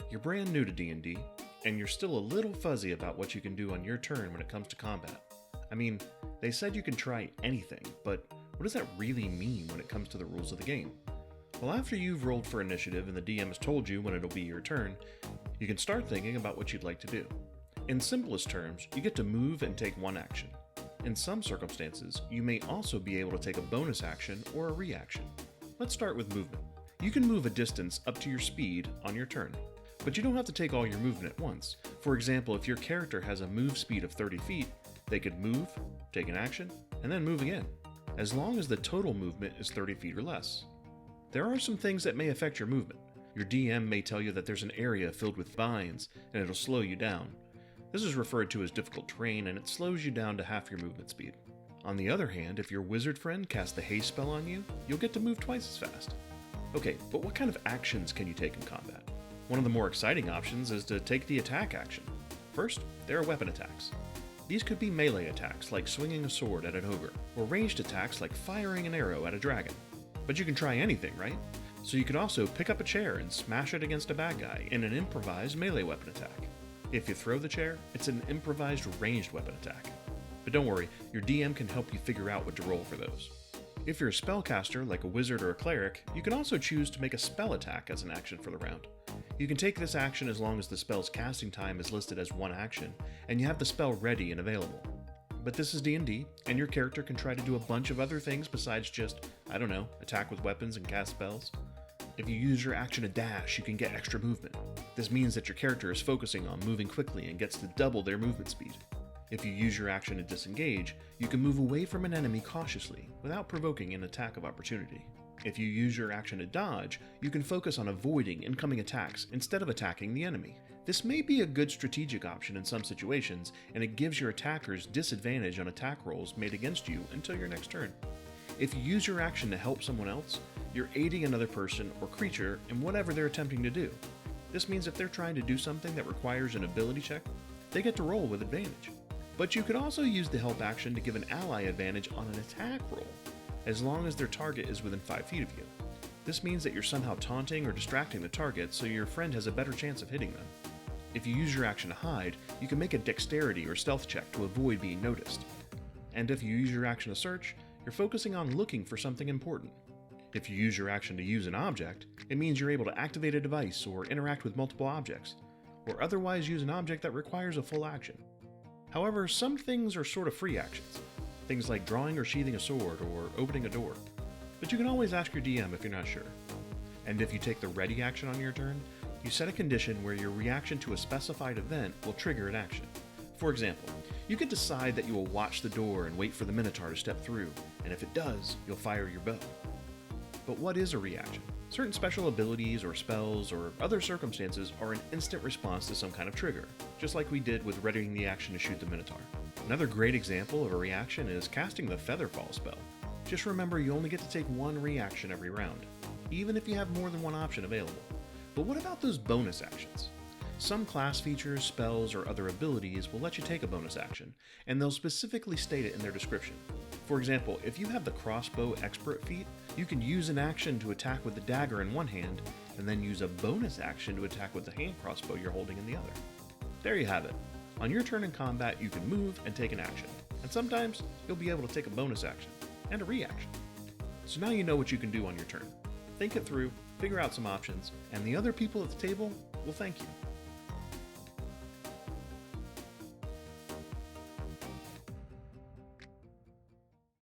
You're brand new to D&D, and you're still a little fuzzy about what you can do on your turn when it comes to combat. I mean, they said you can try anything, but what does that really mean when it comes to the rules of the game? Well, after you've rolled for initiative and the DM has told you when it'll be your turn, you can start thinking about what you'd like to do. In simplest terms, you get to move and take one action. In some circumstances, you may also be able to take a bonus action or a reaction. Let's start with movement. You can move a distance up to your speed on your turn, but you don't have to take all your movement at once. For example, if your character has a move speed of 30 feet, they could move, take an action, and then move again, as long as the total movement is 30 feet or less. There are some things that may affect your movement. Your DM may tell you that there's an area filled with vines, and it'll slow you down. This is referred to as difficult terrain, and it slows you down to half your movement speed. On the other hand, if your wizard friend casts the haste spell on you, you'll get to move twice as fast. Okay, but what kind of actions can you take in combat? One of the more exciting options is to take the attack action. First, there are weapon attacks. These could be melee attacks like swinging a sword at an ogre, or ranged attacks like firing an arrow at a dragon. But you can try anything, right? So you could also pick up a chair and smash it against a bad guy in an improvised melee weapon attack. If you throw the chair, it's an improvised ranged weapon attack. But don't worry, your DM can help you figure out what to roll for those. If you're a spellcaster, like a wizard or a cleric, you can also choose to make a spell attack as an action for the round. You can take this action as long as the spell's casting time is listed as one action, and you have the spell ready and available. But this is D&D, and your character can try to do a bunch of other things besides just, attack with weapons and cast spells. If you use your action to dash, you can get extra movement. This means that your character is focusing on moving quickly and gets to double their movement speed. If you use your action to disengage, you can move away from an enemy cautiously without provoking an attack of opportunity. If you use your action to dodge, you can focus on avoiding incoming attacks instead of attacking the enemy. This may be a good strategic option in some situations, and it gives your attackers disadvantage on attack rolls made against you until your next turn. If you use your action to help someone else, you're aiding another person or creature in whatever they're attempting to do. This means if they're trying to do something that requires an ability check, they get to roll with advantage. But you could also use the help action to give an ally advantage on an attack roll, as long as their target is within 5 feet of you. This means that you're somehow taunting or distracting the target so your friend has a better chance of hitting them. If you use your action to hide, you can make a dexterity or stealth check to avoid being noticed. And if you use your action to search, you're focusing on looking for something important. If you use your action to use an object, it means you're able to activate a device or interact with multiple objects, or otherwise use an object that requires a full action. However, some things are sort of free actions, things like drawing or sheathing a sword or opening a door, but you can always ask your DM if you're not sure. And if you take the ready action on your turn, you set a condition where your reaction to a specified event will trigger an action. For example, you could decide that you will watch the door and wait for the Minotaur to step through, and if it does, you'll fire your bow. But what is a reaction? Certain special abilities or spells or other circumstances are an instant response to some kind of trigger, just like we did with readying the action to shoot the Minotaur. Another great example of a reaction is casting the Featherfall spell. Just remember you only get to take one reaction every round, even if you have more than one option available. But what about those bonus actions? Some class features, spells, or other abilities will let you take a bonus action, and they'll specifically state it in their description. For example, if you have the crossbow expert feat, you can use an action to attack with the dagger in one hand, and then use a bonus action to attack with the hand crossbow you're holding in the other. There you have it. On your turn in combat, you can move and take an action, and sometimes you'll be able to take a bonus action and a reaction. So now you know what you can do on your turn. Think it through, figure out some options, and the other people at the table will thank you.